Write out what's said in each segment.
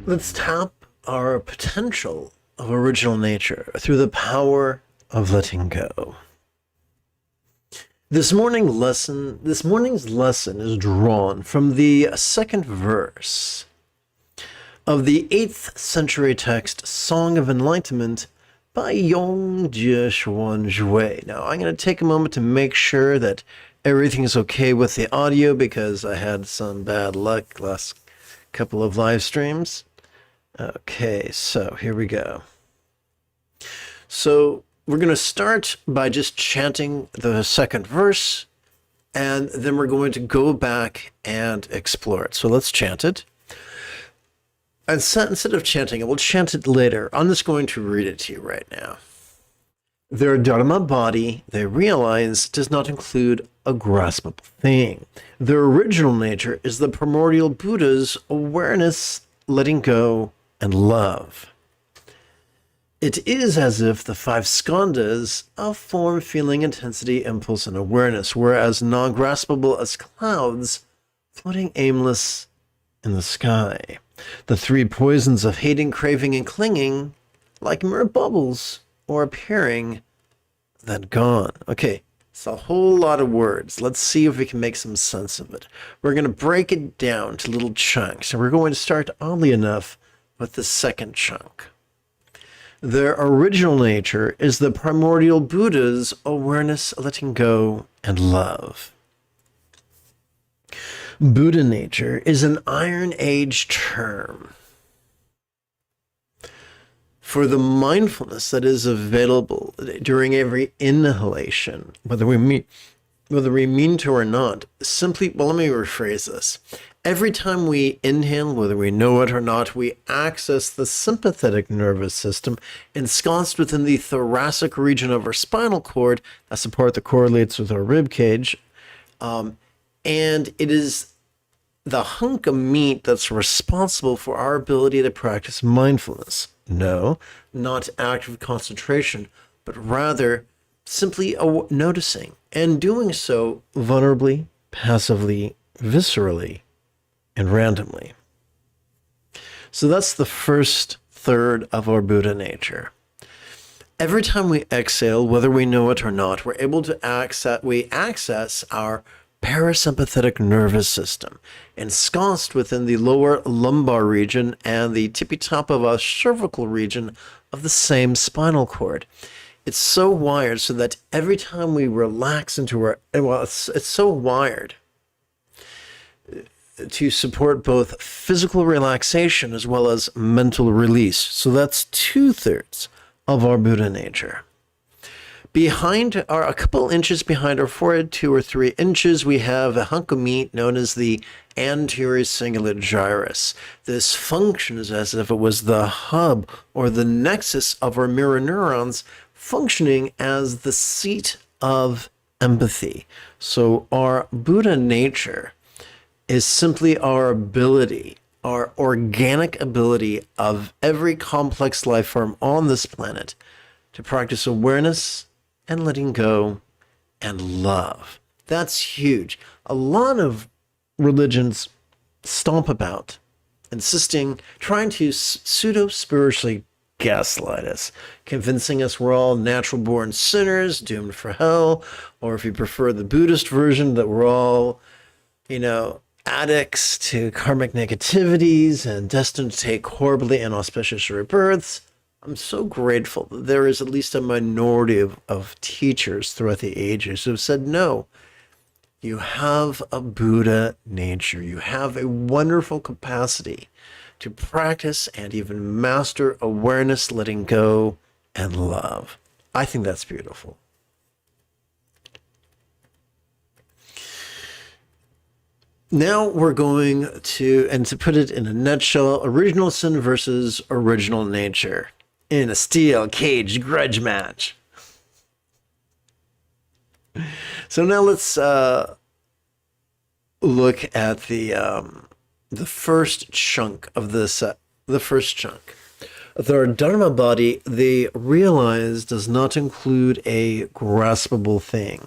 Let's tap our potential of original nature through the power of letting go. This morning's lesson is drawn from the second verse of the 8th century text Song of Enlightenment by Jigme. Now, I'm going to take a moment to make sure that everything's okay with the audio because I had some bad luck last couple of live streams. Okay, so here we go. So we're going to start by just chanting the second verse, and then we're going to go back and explore it. So let's chant it. And instead of chanting it, we'll chant it later. I'm just going to read it to you right now. Their Dharma body, they realize, does not include a graspable thing. Their original nature is the primordial Buddha's awareness, letting go, and love. It is as if the 5 skandhas of form, feeling, intensity, impulse, and awareness were as non-graspable as clouds floating aimless in the sky. The 3 poisons of hating, craving, and clinging, like mere bubbles, or appearing, then gone. Okay, it's a whole lot of words. Let's see if we can make some sense of it. We're going to break it down to little chunks, and we're going to start, oddly enough, with the second chunk. Their original nature is the primordial Buddha's awareness, letting go, and love. Buddha nature is an Iron Age term for the mindfulness that is available during every inhalation, whether we mean to or not. Simply, well, let me rephrase this. Every time we inhale, whether we know it or not, we access the sympathetic nervous system ensconced within the thoracic region of our spinal cord. That's the part that correlates with our rib cage. And it is the hunk of meat that's responsible for our ability to practice mindfulness. No, not active concentration, but rather simply noticing and doing so vulnerably, passively, viscerally, and randomly. So that's the first third of our Buddha nature. Every time we exhale, whether we know it or not, we're able to access our parasympathetic nervous system, ensconced within the lower lumbar region and the tippy top of our cervical region of the same spinal cord. It's so wired so that every time we relax into our, well, it's so wired to support both physical relaxation as well as mental release. So that's 2/3 of our Buddha nature. A couple inches behind our forehead, 2 or 3 inches, we have a hunk of meat known as the anterior cingulate gyrus. This functions as if it was the hub or the nexus of our mirror neurons, functioning as the seat of empathy. So our Buddha nature is simply our ability, our organic ability of every complex life form on this planet to practice awareness and letting go and love. That's huge. A lot of religions stomp about, trying to pseudo-spiritually gaslight us, convincing us we're all natural-born sinners doomed for hell, or if you prefer the Buddhist version, that we're all, addicts to karmic negativities and destined to take horribly inauspicious rebirths. I'm so grateful that there is at least a minority of teachers throughout the ages who have said, no, you have a Buddha nature. You have a wonderful capacity to practice and even master awareness, letting go, and love. I think that's beautiful. Now we're going to put it in a nutshell, original sin versus original nature in a steel cage grudge match. So now let's look at the first chunk of this. The first chunk. Their Dharma body, they realize, does not include a graspable thing.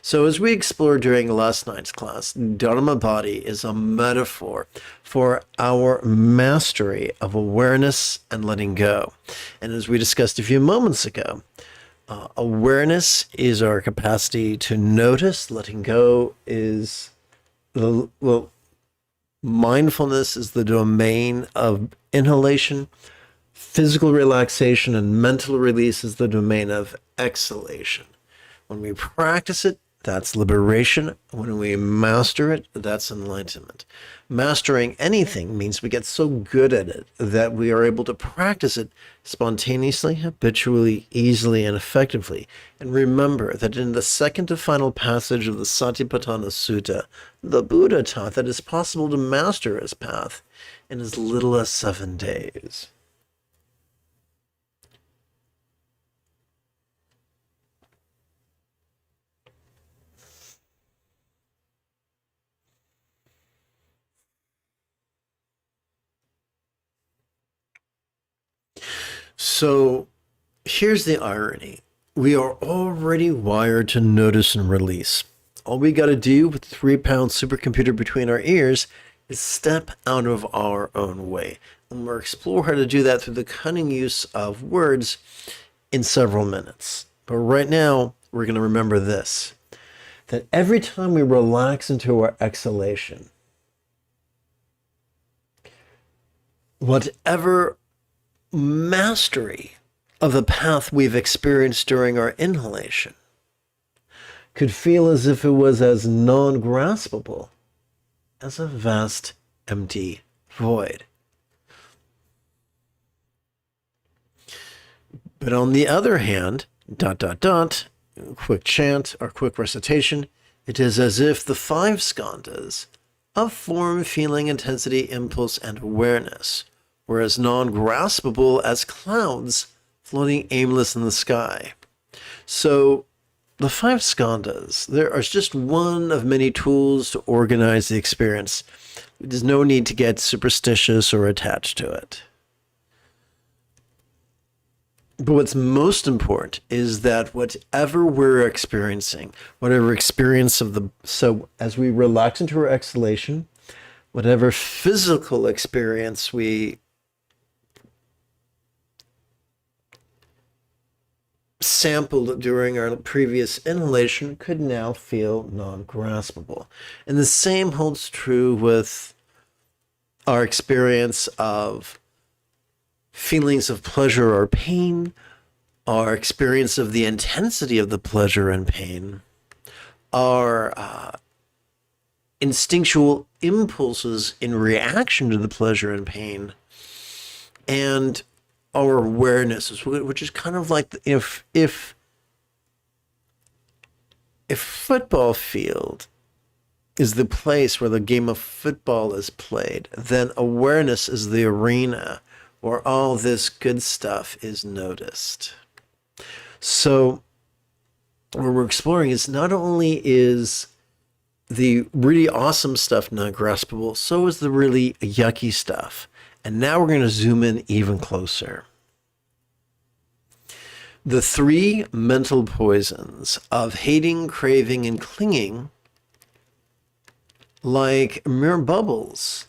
So as we explored during last night's class, Dharma body is a metaphor for our mastery of awareness and letting go. And as we discussed a few moments ago, awareness is our capacity to notice. Letting go is well, mindfulness is the domain of inhalation. Physical relaxation and mental release is the domain of exhalation. When we practice it, that's liberation. When we master it, that's enlightenment. Mastering anything means we get so good at it that we are able to practice it spontaneously, habitually, easily, and effectively. And remember that in the second to final passage of the Satipatthana Sutta, the Buddha taught that it's possible to master his path in as little as 7 days. So here's the irony. We are already wired to notice and release. All we got to do with the 3-pound supercomputer between our ears is step out of our own way. And we'll explore how to do that through the cunning use of words in several minutes. But right now, we're going to remember this, that every time we relax into our exhalation, whatever mastery of the path we've experienced during our inhalation could feel as if it was as non-graspable as a vast empty void. But on the other hand, ... quick chant or quick recitation, it is as if the 5 skandhas of form, feeling, intensity, impulse, and awareness were as non-graspable as clouds floating aimless in the sky. So the 5 skandhas, there are just one of many tools to organize the experience. There's no need to get superstitious or attached to it. But what's most important is that whatever we're experiencing, whatever experience of the, so as we relax into our exhalation, whatever physical experience we sampled during our previous inhalation could now feel non-graspable. And the same holds true with our experience of feelings of pleasure or pain, our experience of the intensity of the pleasure and pain, our instinctual impulses in reaction to the pleasure and pain, and our awareness, which is kind of like if football field is the place where the game of football is played, then awareness is the arena where all this good stuff is noticed. So what we're exploring is not only is the really awesome stuff not graspable, so is the really yucky stuff. And now we're going to zoom in even closer. The 3 mental poisons of hating, craving, and clinging, like mere bubbles,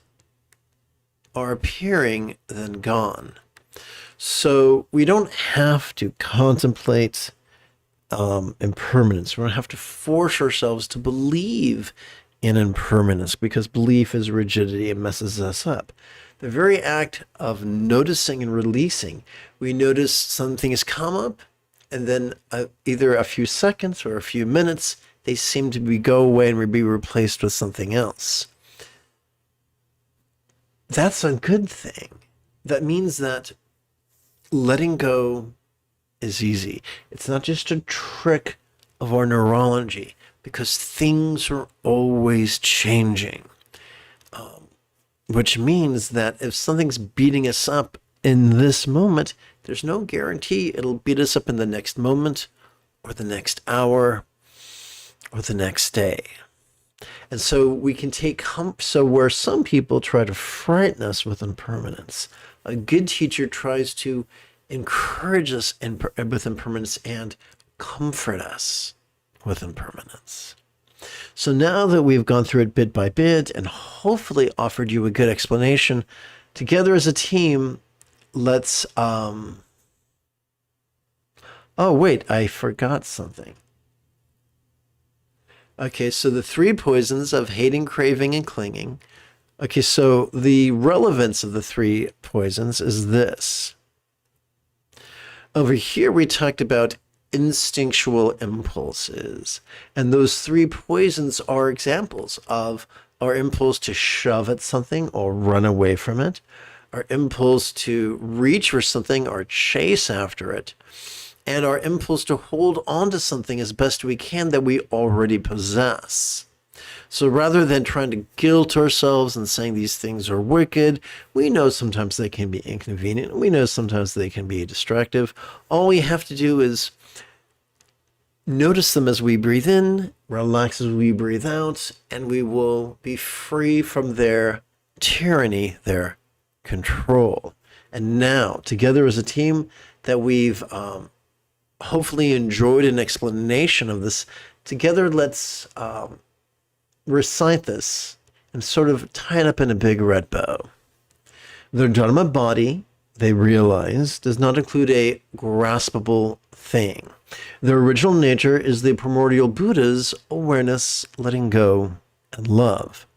are appearing, then gone. So we don't have to contemplate impermanence. We don't have to force ourselves to believe in impermanence, because belief is rigidity and messes us up. The very act of noticing and releasing, we notice something has come up, and then either a few seconds or a few minutes, they seem to go away and be replaced with something else. That's a good thing. That means that letting go is easy. It's not just a trick of our neurology, because things are always changing. Which means that if something's beating us up in this moment, there's no guarantee it'll beat us up in the next moment, or the next hour, or the next day. And so we can take, so where some people try to frighten us with impermanence, a good teacher tries to encourage us with impermanence and comfort us with impermanence. So now that we've gone through it bit by bit and hopefully offered you a good explanation, together as a team, let's, oh wait, I forgot something. Okay, so the three poisons of hating, craving, and clinging. Okay, so the relevance of the three poisons is this. Over here, we talked about instinctual impulses, and those three poisons are examples of our impulse to shove at something or run away from it, our impulse to reach for something or chase after it, and our impulse to hold on to something as best we can that we already possess. So rather than trying to guilt ourselves and saying these things are wicked, we know sometimes they can be inconvenient. We know sometimes they can be destructive. All we have to do is notice them as we breathe in, relax as we breathe out, and we will be free from their tyranny, their control. And now, together as a team, that we've hopefully enjoyed an explanation of this, together let's recite this and sort of tie it up in a big red bow. The Dharma body, they realize, does not include a graspable thing. Their original nature is the primordial Buddha's awareness, letting go, and love.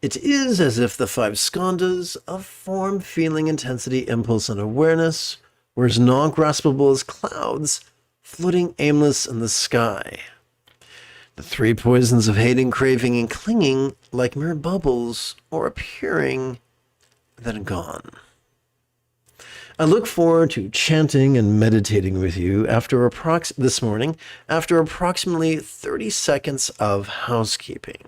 It is as if the five skandhas of form, feeling, intensity, impulse, and awareness were as non-graspable as clouds floating aimless in the sky. The three poisons of hating, craving, and clinging, like mere bubbles, or appearing, then gone. I look forward to chanting and meditating with you this morning after approximately 30 seconds of housekeeping.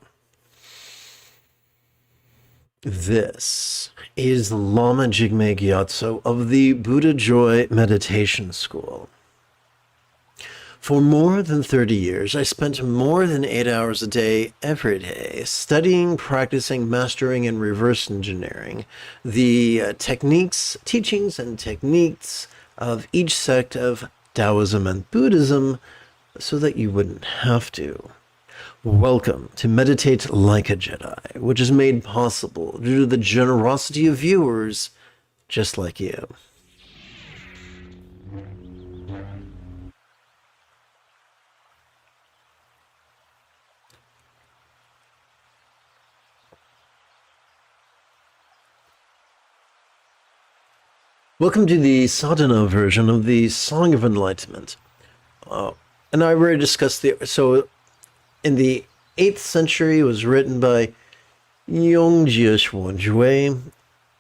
This is Lama Jigme Gyatso of the Buddha Joy Meditation School. For more than 30 years, I spent more than 8 hours a day, every day, studying, practicing, mastering, and reverse engineering the teachings and techniques of each sect of Taoism and Buddhism so that you wouldn't have to. Welcome to Meditate Like a Jedi, which is made possible due to the generosity of viewers just like you. Welcome to the sadhana version of the Song of Enlightenment. And I already discussed in the 8th century, it was written by Yongjie Xuanjue.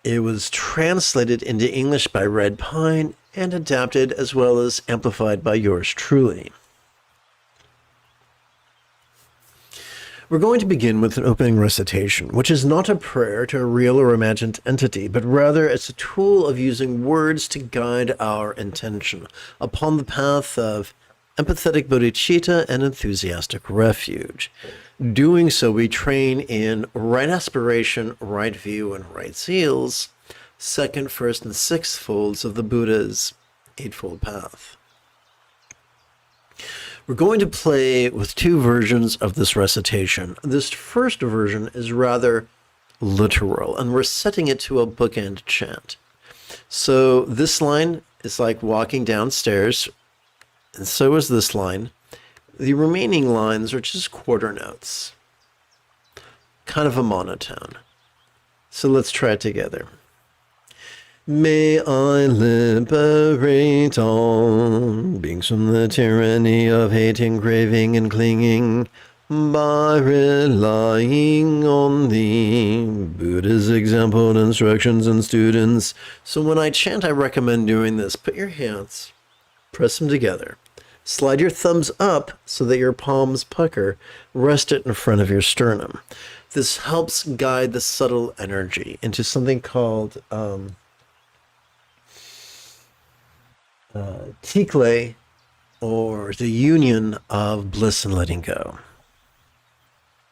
It was translated into English by Red Pine and adapted as well as amplified by yours truly. We're going to begin with an opening recitation, which is not a prayer to a real or imagined entity, but rather it's a tool of using words to guide our intention upon the path of empathetic bodhicitta and enthusiastic refuge. Doing so, we train in right aspiration, right view, and right seals, second, first, and sixth folds of the Buddha's Eightfold Path. We're going to play with two versions of this recitation. This first version is rather literal, and we're setting it to a bookend chant. So this line is like walking downstairs, and so is this line. The remaining lines are just quarter notes, kind of a monotone. So let's try it together. May I liberate all beings from the tyranny of hating, craving, and clinging by relying on the Buddha's example, instructions, and students. So when I chant, I recommend doing this. Put your hands, press them together. Slide your thumbs up so that your palms pucker. Rest it in front of your sternum. This helps guide the subtle energy into something called tikle, or the union of bliss and letting go.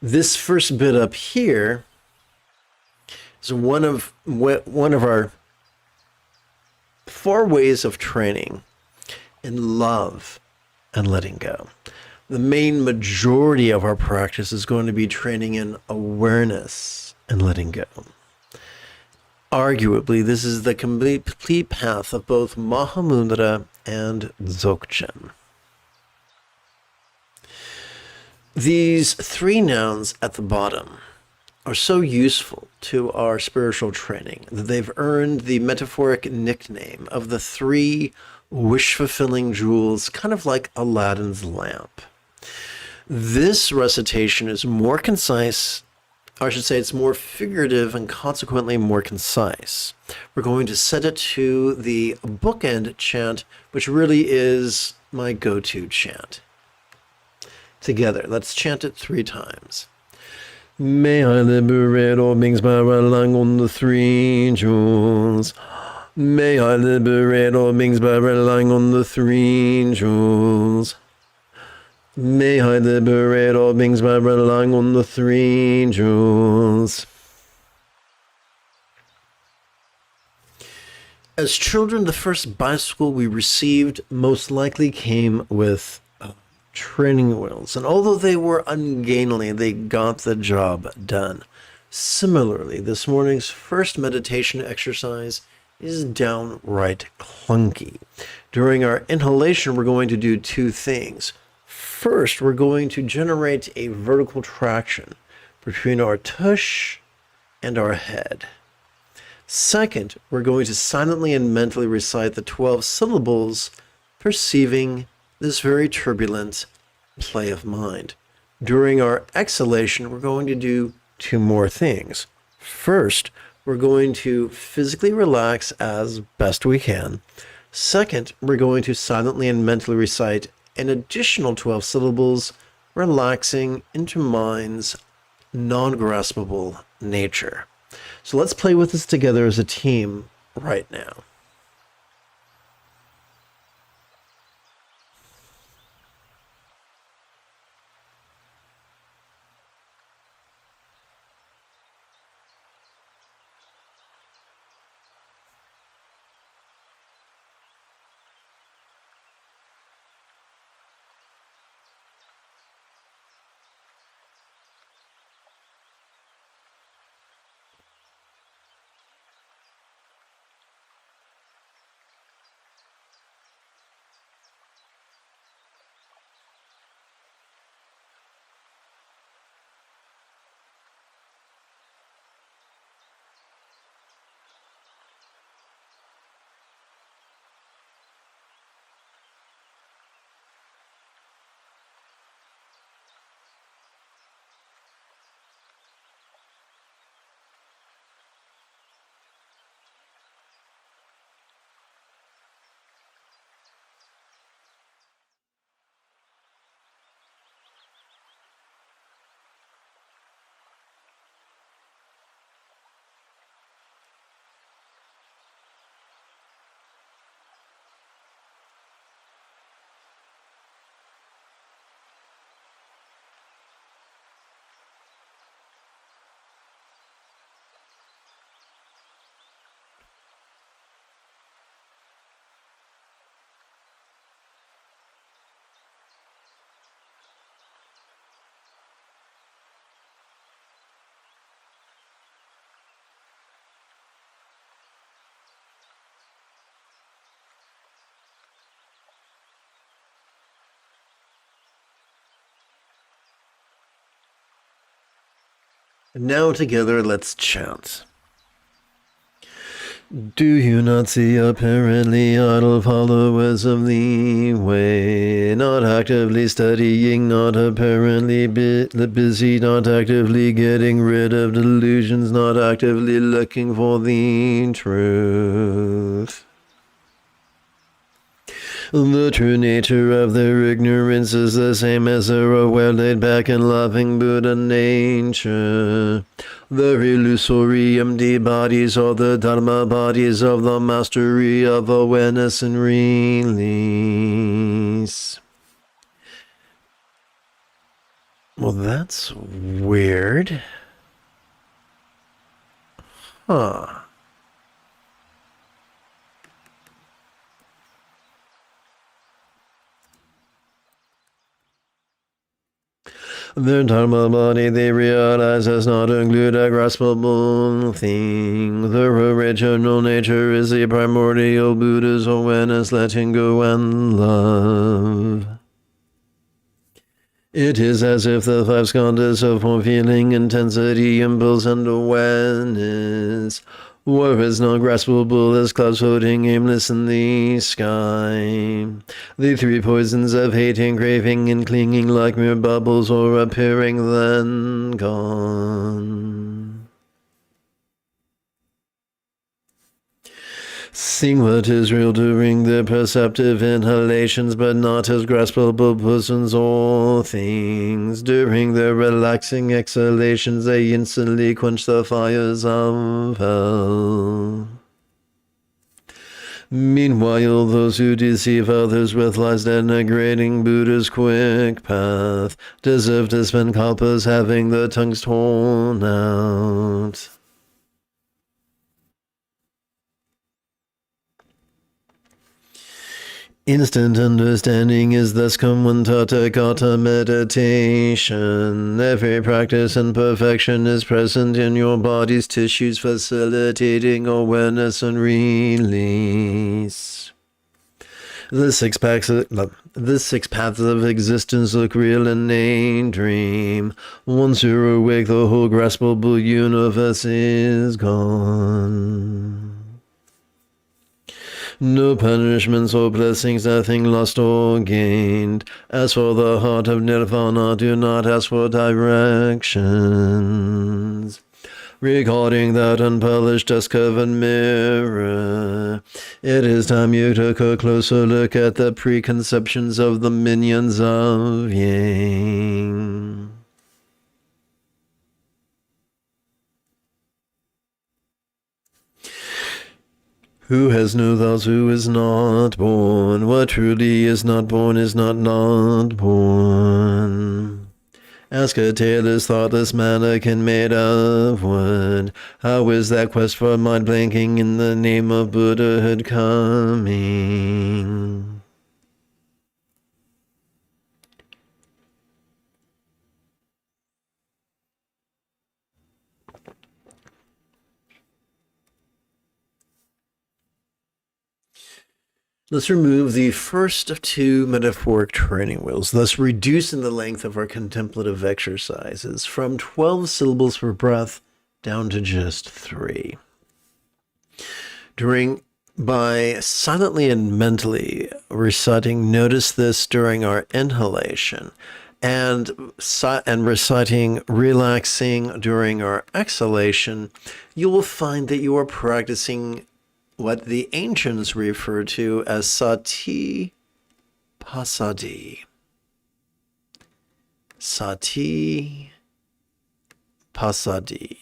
This first bit up here is one of our 4 ways of training in love and letting go. The main majority of our practice is going to be training in awareness and letting go. Arguably, this is the complete path of both Mahamudra and Dzogchen. These 3 nouns at the bottom are so useful to our spiritual training that they've earned the metaphoric nickname of the 3 wish-fulfilling jewels, kind of like Aladdin's lamp. This recitation is more concise, or I should say it's more figurative and consequently more concise. We're going to set it to the bookend chant, which really is my go-to chant. Together, let's chant it 3 times. May I liberate all beings by relying on the 3 jewels. May I liberate all beings by relying on the 3 jewels. May I liberate all beings by relying on the 3 jewels. As children, the first bicycle we received most likely came with training wheels, and although they were ungainly, they got the job done. Similarly, this morning's first meditation exercise is downright clunky. During our inhalation, we're going to do 2 things. First, we're going to generate a vertical traction between our tush and our head. Second, we're going to silently and mentally recite the 12 syllables, perceiving this very turbulent play of mind. During our exhalation, we're going to do 2 more things. First, we're going to physically relax as best we can. Second, we're going to silently and mentally recite an additional 12 syllables, relaxing into mind's non-graspable nature. So let's play with this together as a team right now. And now together, let's chant. Do you not see apparently idle followers of the way, not actively studying, not apparently busy, not actively getting rid of delusions, not actively looking for the truth? The true nature of their ignorance is the same as their well laid back and loving Buddha nature. Their illusory empty bodies are the Dharma bodies of the mastery of awareness and release. Well, that's weird. Huh. Their dharma body they realize does not include a graspable thing. Their original nature is the primordial Buddha's awareness, letting go and love. It is as if the five skandhas of form, feeling, intensity, impulse, and awareness were as non-graspable as clouds floating aimless in the sky. The three poisons of hating, craving, and clinging like mere bubbles, or appearing then gone. Seeing what is real during the perceptive inhalations, but not as graspable persons or things. During the relaxing exhalations, they instantly quench the fires of hell. Meanwhile, those who deceive others with lies denigrating Buddha's quick path deserve to spend kalpas having their tongues torn out. Instant understanding is thus come when Tathagata meditation. Every practice and perfection is present in your body's tissues, facilitating awareness and release. The six paths of existence look real in a dream. Once you're awake, the whole graspable universe is gone. No punishments or blessings, nothing lost or gained. As for the heart of Nirvana, do not ask for directions. Regarding that unpolished, dust-covered mirror, it is time you took a closer look at the preconceptions of the minions of Yang. Who has no thoughts, who is not born? What truly is not born is not born. Ask a tailor's thoughtless mannequin made of wood. How is that quest for mind blanking in the name of Buddhahood coming? Let's remove the first of two metaphoric training wheels, thus reducing the length of our contemplative exercises from 12 syllables per breath down to just 3. By silently and mentally reciting, notice this during our inhalation, and reciting, relaxing during our exhalation, you will find that you are practicing what the ancients refer to as sati passaddhi. Sati passaddhi.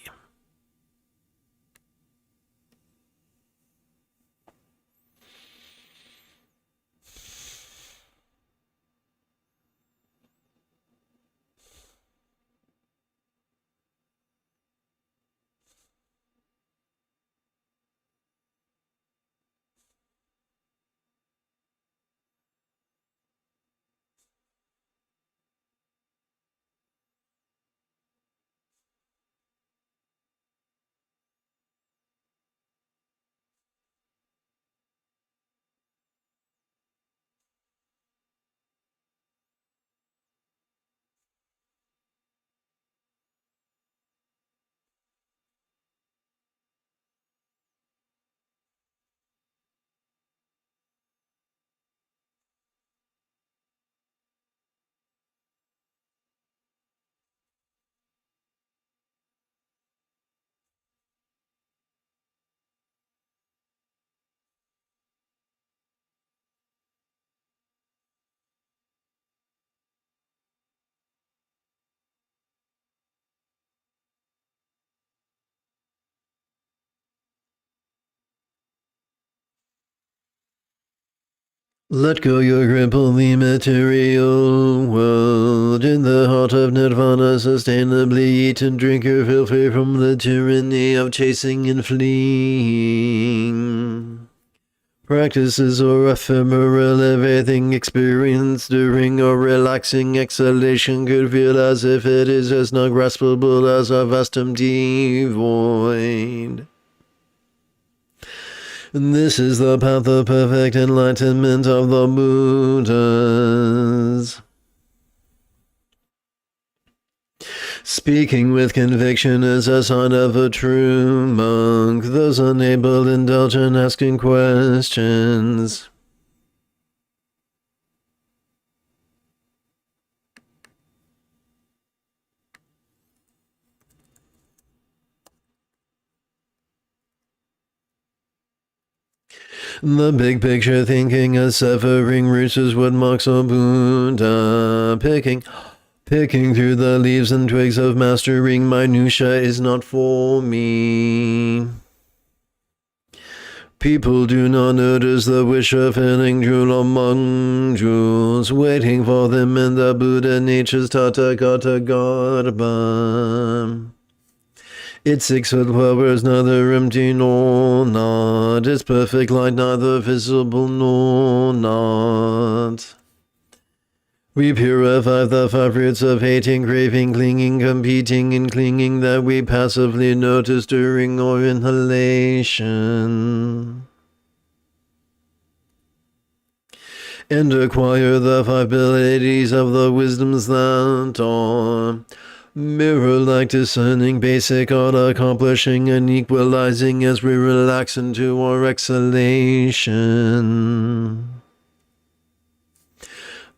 Let go your grip on the material world. In the heart of nirvana, sustainably eat and drink your fill free from the tyranny of chasing and fleeing. Practices are ephemeral, everything experienced during a relaxing exhalation could feel as if it is as not graspable as a vast empty void. This is the path of perfect enlightenment of the Buddhas. Speaking with conviction is a sign of a true monk. Those unable indulge in asking questions. The big picture thinking of severing roots is what marks a Buddha. Picking through the leaves and twigs of mastering minutia is not for me. People do not notice the wish of filling jewel among jewels, waiting for them in the Buddha nature's Tathagata Garbha. Its 6 foot power is neither empty nor not. Its perfect light neither visible nor not. We purify the 5 roots of hating, craving, clinging, competing, and clinging that we passively notice during our inhalation. And acquire the 5 abilities of the wisdoms that are mirror-like, discerning, basic art, accomplishing and equalizing as we relax into our exhalation.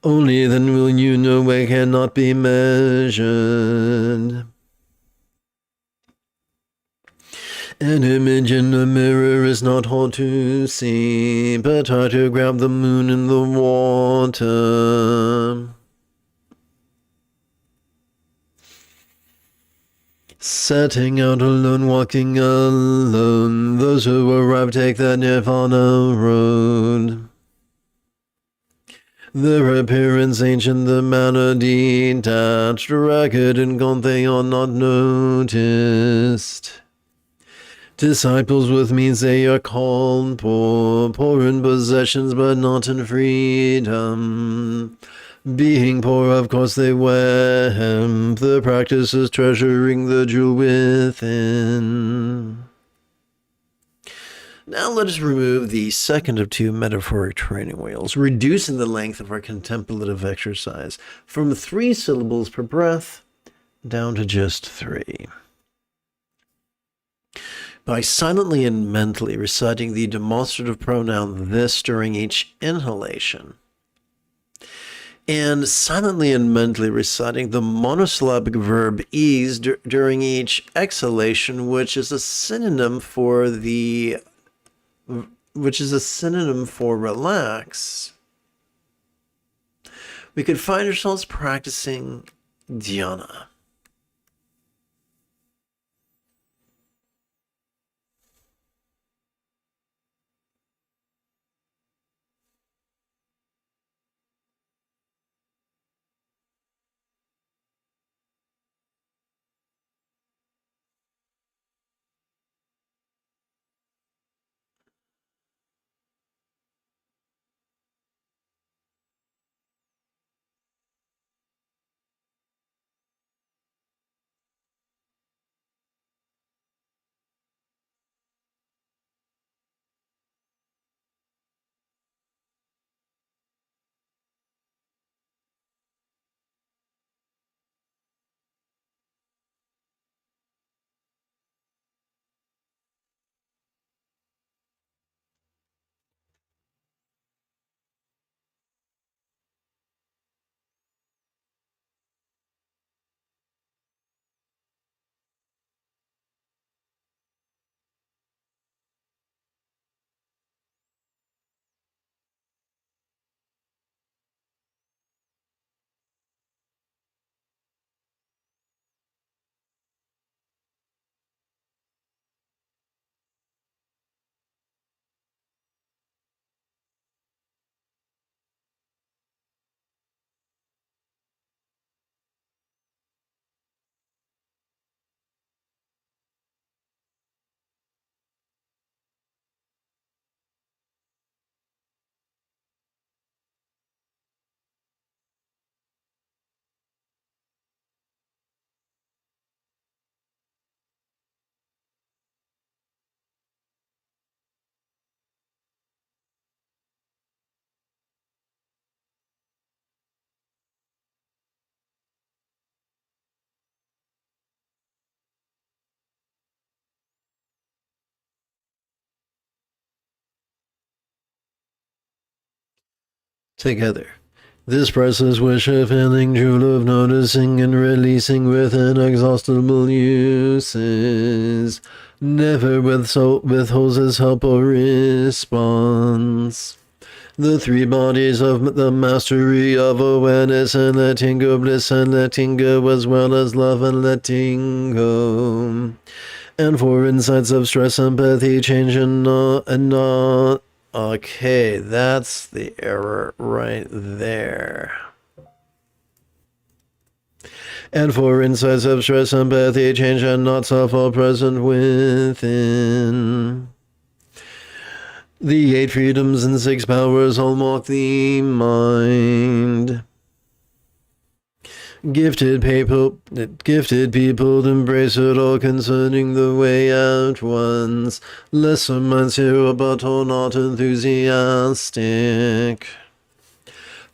Only then will you know it cannot be measured. An image in a mirror is not hard to see, but hard to grab the moon in the water. Setting out alone, walking alone, those who arrive take the Nirvana road. Their appearance ancient, the manner detached, ragged and gaunt, they are not noticed. Disciples with means they are called poor, poor in possessions but not in freedom. Being poor, of course, they wear hemp. The practice is treasuring the jewel within. Now let us remove the second of 2 metaphoric training wheels, reducing the length of our contemplative exercise from 3 syllables per breath down to just 3. By silently and mentally reciting the demonstrative pronoun this during each inhalation, and silently and mentally reciting the monosyllabic verb ease during each exhalation, which is a synonym for relax, we could find ourselves practicing dhyana. together. This priceless wish of feeling true love, noticing and releasing with inexhaustible uses, never withholds his help or response. The three bodies of the mastery of awareness and letting go, bliss and letting go, as well as love and letting go. And for insights of stress, empathy, change, and not. Okay, that's the error right there. And for insights of stress, empathy, change, and not self, all present within. The 8 freedoms and 6 powers all mark the mind. Gifted people embrace it all concerning the way out once. Lesser minds here but are not enthusiastic.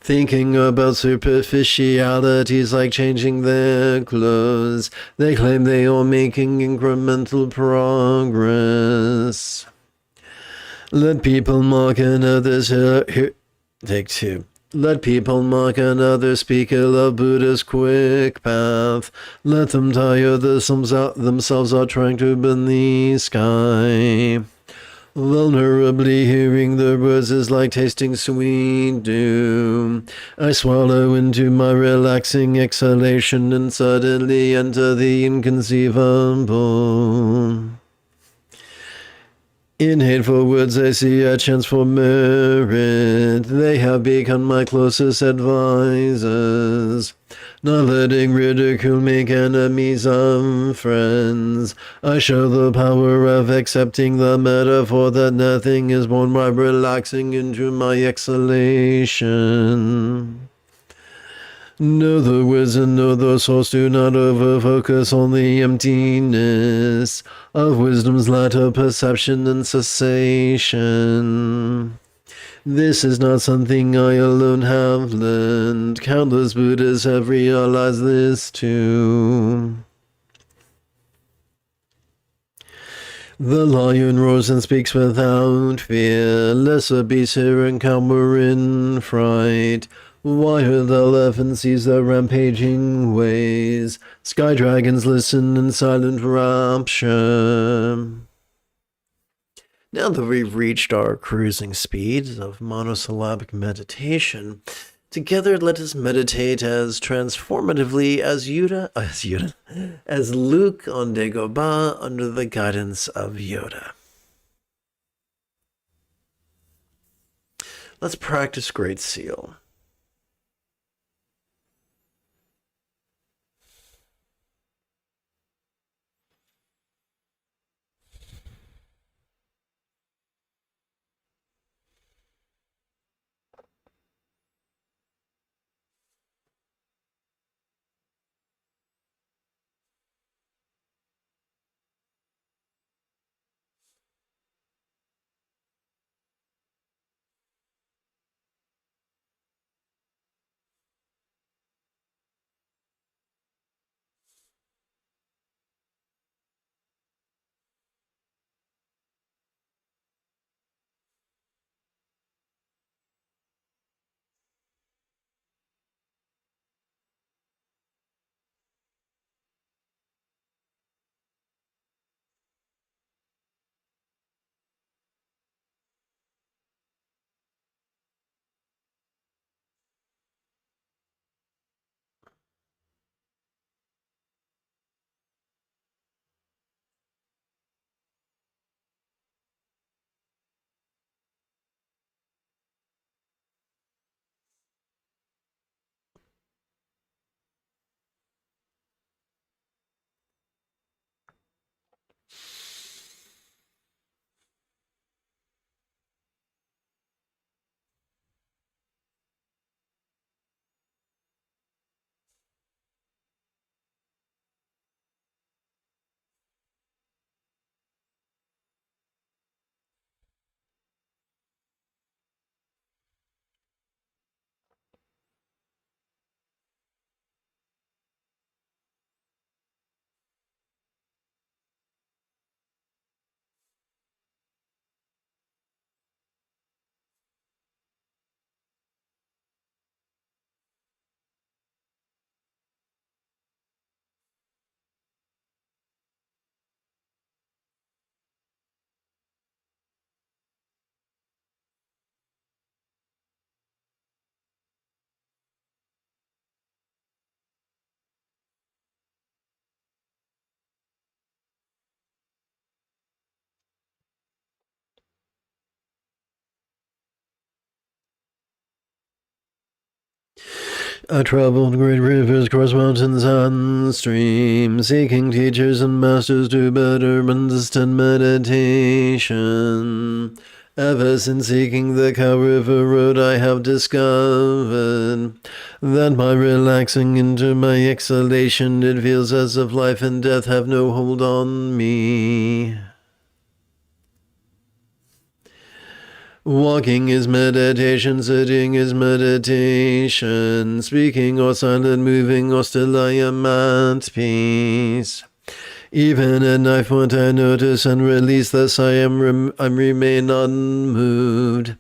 Thinking about superficialities like changing their clothes. They claim they are making incremental progress. Let people mock another's take 2. Let people mock another, speak ill of Buddha's quick path. Let them tire themselves out trying to bend the sky. Vulnerably hearing the words is like tasting sweet dew. I swallow into my relaxing exhalation and suddenly enter the inconceivable. In hateful words I see a chance for merit. They have become my closest advisors. Not letting ridicule make enemies of friends. I show the power of accepting the metaphor that nothing is born by relaxing into my exhalation. Know the words and know the source. Do not over-focus on the emptiness of wisdom's light of perception and cessation. This is not something I alone have learned. Countless Buddhas have realized this too. The lion roars and speaks without fear. Lesser beasts hear and cower in fright. Wild elephant sees the rampaging ways. Sky dragons listen in silent rapture. Now that we've reached our cruising speed of monosyllabic meditation, together let us meditate as transformatively as Luke on Dagobah under the guidance of Yoda. Let's practice Great Seal. I traveled great rivers, crossed mountains and streams, seeking teachers and masters to better understand meditation. Ever since seeking the Cow River Road, I have discovered that by relaxing into my exhalation, it feels as if life and death have no hold on me. Walking is meditation, sitting is meditation, speaking or silent, moving or still I am at peace. Even at night, when I notice and release this, I remain unmoved.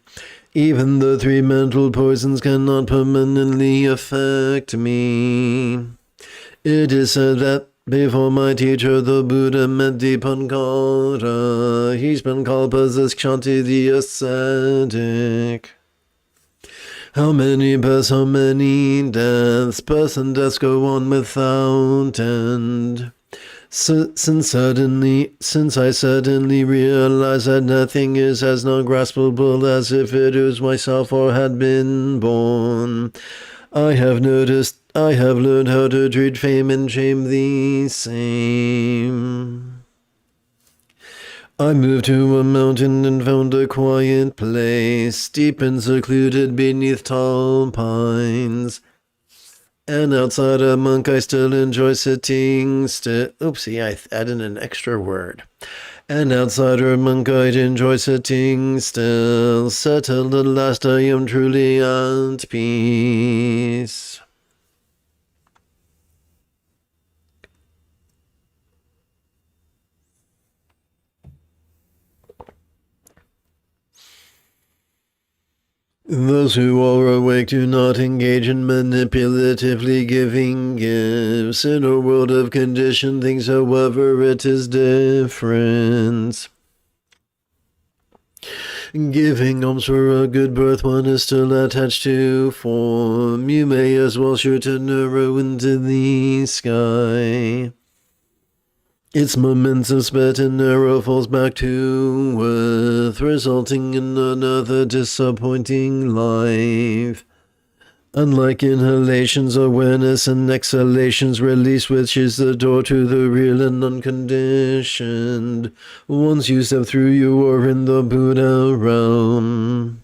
Even the three mental poisons cannot permanently affect me. It is said that before my teacher, the Buddha, met Dipankara, he's been called Pasiskshanti the ascetic. How many births, how many deaths, births and deaths go on without end. Since I suddenly realize that nothing is as non-graspable as if it was myself or had been born, I have learned how to treat fame and shame the same. I moved to a mountain and found a quiet place, deep and secluded beneath tall pines. And outside a monk, I still enjoy sitting still. Oopsie, I added an extra word. And outside a monk, I'd enjoy sitting still. Settled at last, I am truly at peace. Those who are awake do not engage in manipulatively giving gifts. In a world of conditioned things, however, it is different. Giving alms for a good birth, one is still attached to form. You may as well shoot an arrow into the sky. Its momentum sped and arrow falls back to earth, resulting in another disappointing life. Unlike inhalations, awareness and exhalations release, which is the door to the real and unconditioned. Once you step through, you are in the Buddha realm.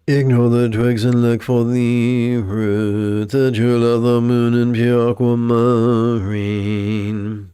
Ignore the twigs and look for the root, the jewel of the moon in pure aquamarine.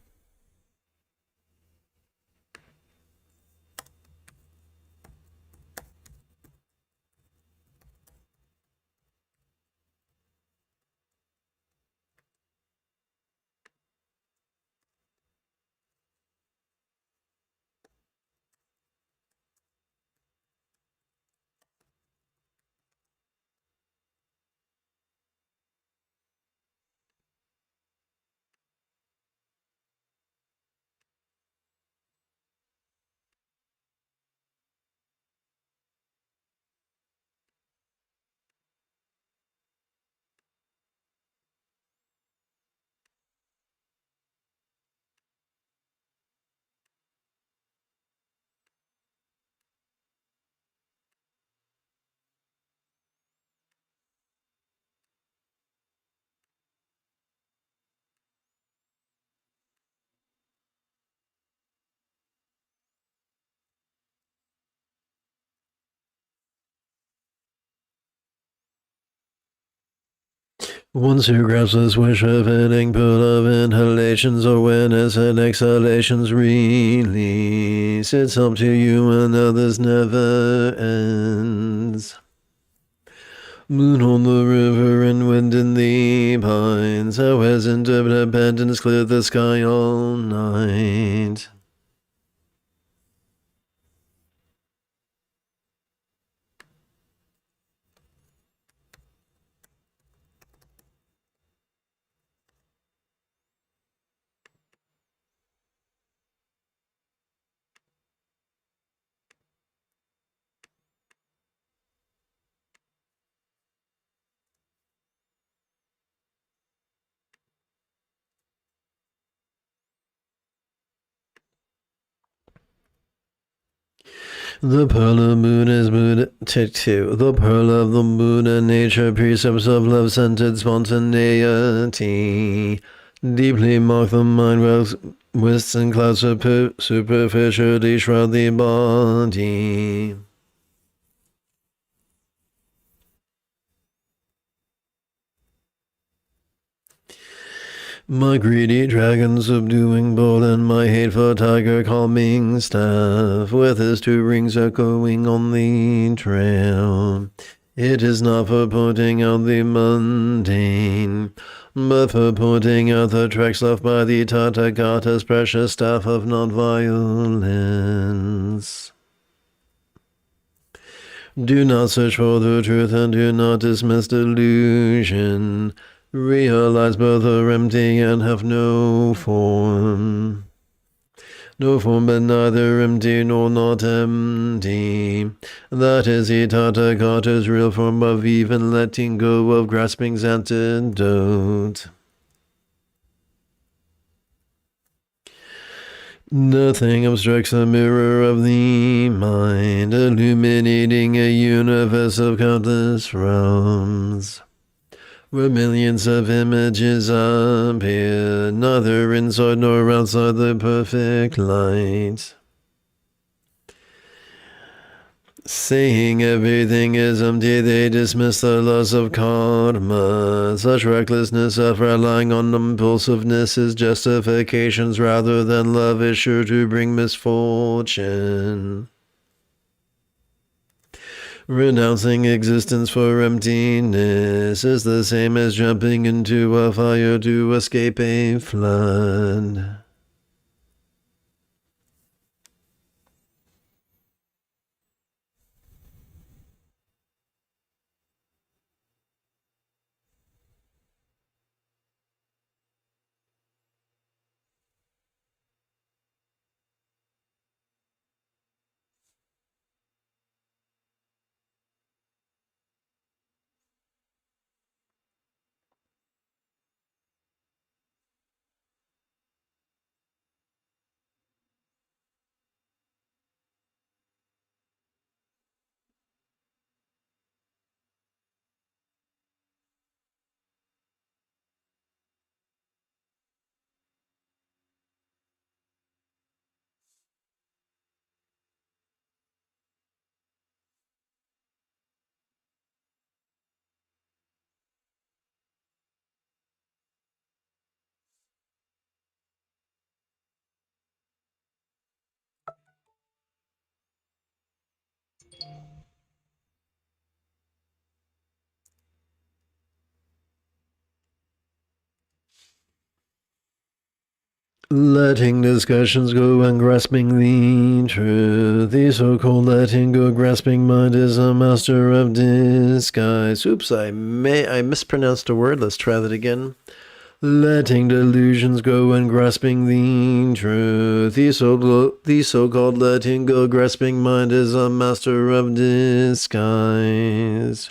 Once you grasp the swish of an input of inhalations, awareness and exhalations release. It's up to you and others never ends. Moon on the river and wind in the pines, how has interdependence cleared the sky all night? The pearl of moon is moon. Take two. The pearl of the moon and nature, precepts of love-centered spontaneity. Deeply mark the mind, while mists and clouds superficially shroud the body. My greedy dragon subduing bull and my hateful tiger calming staff, with his two rings echoing on the trail. It is not for pointing out the mundane, but for pointing out the tracks left by the Tathagata's precious staff of non-violence. Do not search for the truth and do not dismiss delusion. Realize both are empty and have no form. No form but neither empty nor not empty. That is the Tathagata's real form of even letting go of grasping's antidote. Nothing obstructs the mirror of the mind, illuminating a universe of countless realms, where millions of images appear, neither inside nor outside the perfect light. Saying everything is empty, they dismiss the laws of karma. Such recklessness of relying on impulsiveness is justifications rather than love is sure to bring misfortune. Renouncing existence for emptiness is the same as jumping into a fire to escape a flood. Letting discussions go and grasping the truth. The so-called letting go, grasping mind is a master of disguise. Oops, I mispronounced a word. Let's try that again. Letting delusions go and grasping the truth. The so-called letting go, grasping mind is a master of disguise.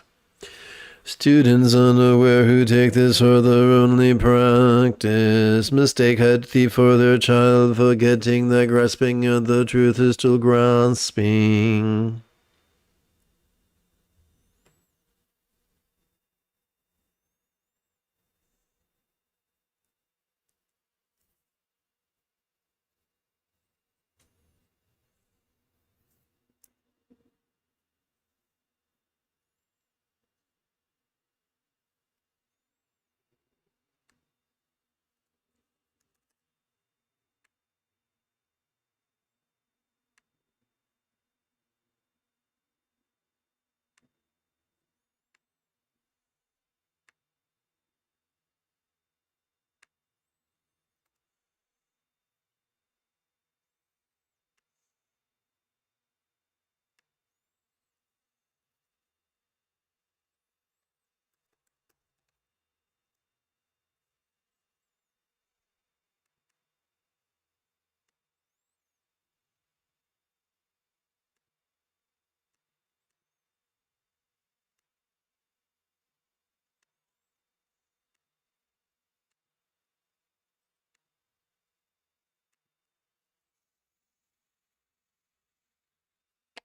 Students unaware who take this for their only practice mistake head thief for their child, forgetting that grasping at the truth is still grasping.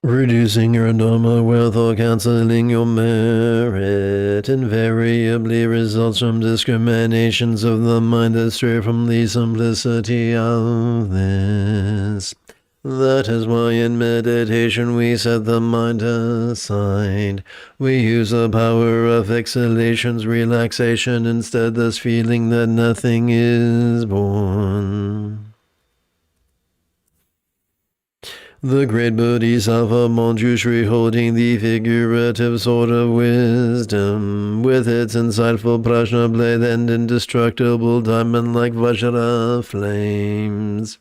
Reducing your Dharma wealth or cancelling your merit invariably results from discriminations of the mind that stray from the simplicity of this. That is why in meditation we set the mind aside. We use the power of exhalations, relaxation instead, thus feeling that nothing is born. The great Bodhisattva Manjushri holding the figurative sword of wisdom, with its insightful prajna blade and indestructible diamond like Vajra flames.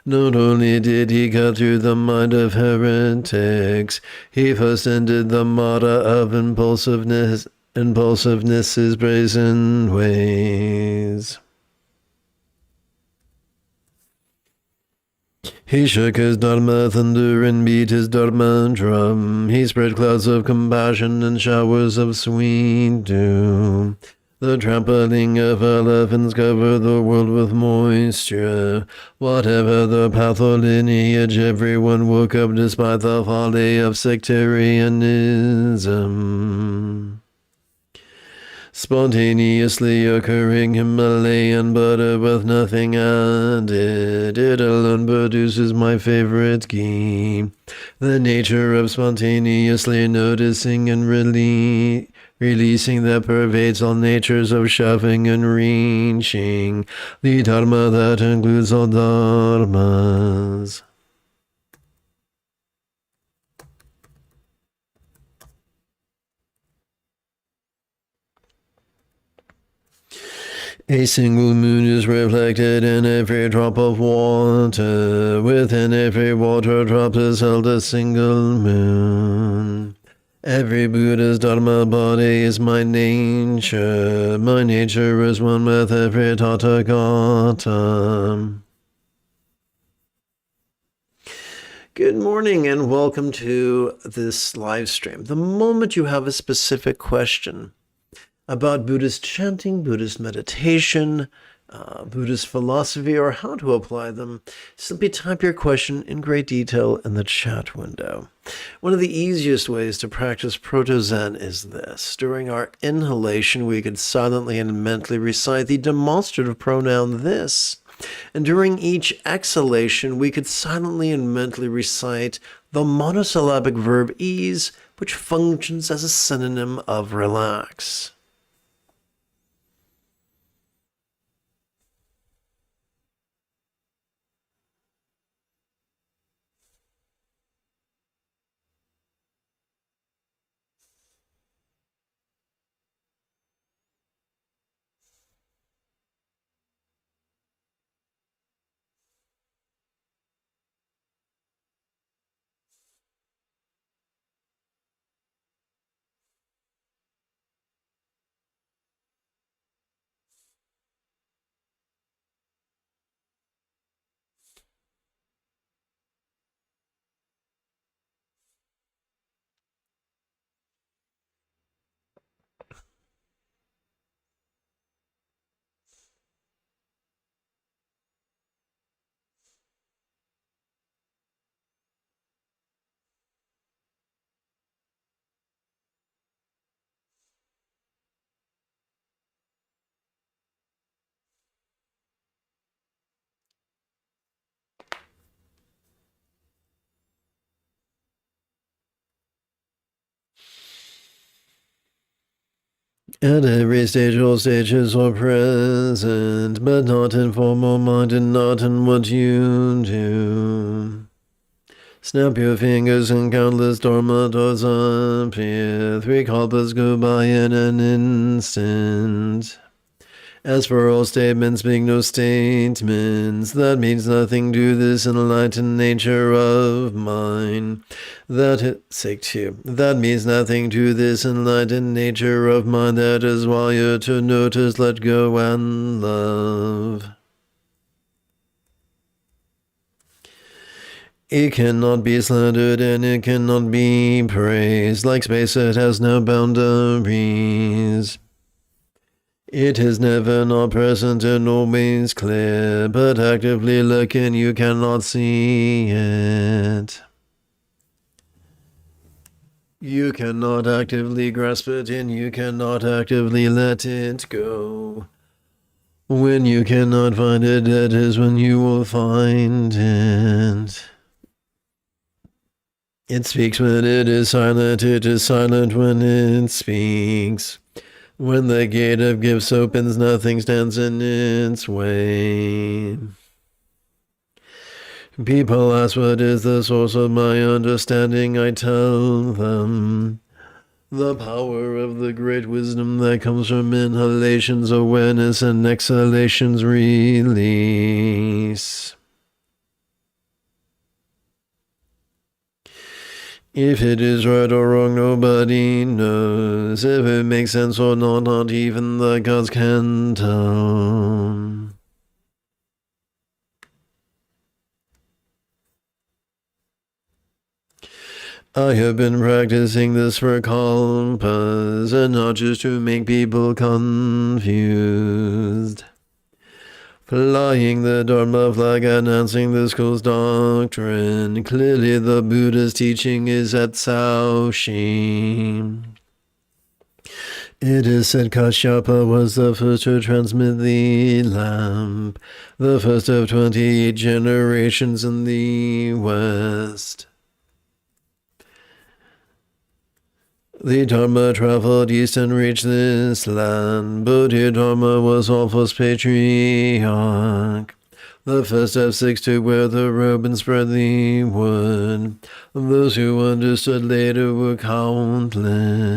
Not only did he cut through the mind of heretics, he first ended the mara of impulsiveness's brazen ways. He shook his Dharma thunder and beat his Dharma drum. He spread clouds of compassion and showers of sweet dew. The trampling of elephants covered the world with moisture. Whatever the path or lineage, everyone woke up despite the folly of sectarianism. Spontaneously occurring Himalayan butter with nothing added. It alone produces my favorite ghee. The nature of spontaneously noticing and releasing that pervades all natures of shoving and reaching. The Dharma that includes all dharmas. A single moon is reflected in every drop of water. Within every water drop is held a single moon. Every Buddha's Dharma body is my nature. My nature is one with every Tathagata. Good morning and welcome to this live stream. The moment you have a specific question about Buddhist chanting, Buddhist meditation, Buddhist philosophy, or how to apply them, simply type your question in great detail in the chat window. One of the easiest ways to practice Proto-Zen is this. During our inhalation, we could silently and mentally recite the demonstrative pronoun this. And during each exhalation, we could silently and mentally recite the monosyllabic verb ease, which functions as a synonym of relax. At every stage, all stages are present, but not in form or mind and not in what you do. Snap your fingers and countless dharmatas appear. 3 kalpas go by in an instant. As for all statements being no statements, that means nothing to this enlightened nature of mine. That means nothing to this enlightened nature of mine. That is why you're to notice, let go, and love. It cannot be slandered and it cannot be praised. Like space, it has no boundaries. It is never not present and always clear, but actively looking you cannot see it. You cannot actively grasp it and you cannot actively let it go. When you cannot find it, that is when you will find it. It speaks when it is silent when it speaks. When the gate of gifts opens, nothing stands in its way. People ask what is the source of my understanding, I tell them. The power of the great wisdom that comes from inhalations, awareness, and exhalations, release. If it is right or wrong, nobody knows. If it makes sense or not, not even the gods can tell. I have been practicing this for kalpas, and not just to make people confused. Flying the Dharma flag, announcing the school's doctrine. Clearly the Buddha's teaching is at Shaoxing. It is said Kashyapa was the first to transmit the lamp, the first of 28 generations in the West. The Dharma traveled east and reached this land. Bodhidharma was all first patriarch, the first of 6 to wear the robe and spread the word. Those who understood later were countless.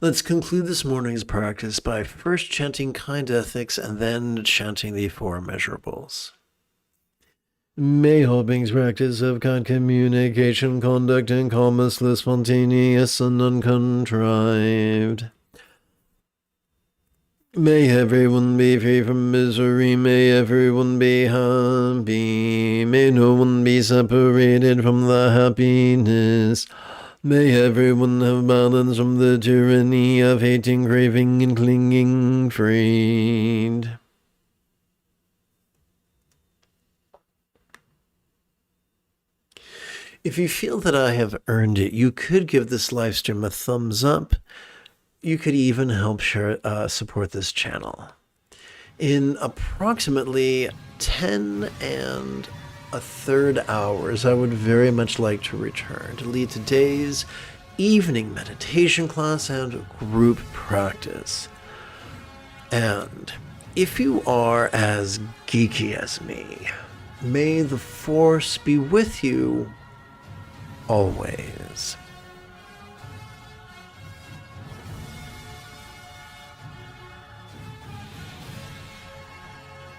Let's conclude this morning's practice by first chanting kind ethics and then chanting the 4 measurables. May all beings practice of kind communication, conduct, and calmness, spontaneous and uncontrived. May everyone be free from misery, may everyone be happy, may no one be separated from the happiness. May everyone have balance from the tyranny of hating, craving, and clinging, freed. If you feel that I have earned it, you could give this live stream a thumbs up. You could even help support this channel. In approximately 10 and a third hours, I would very much like to return to lead today's evening meditation class and group practice. And if you are as geeky as me, may the Force be with you always.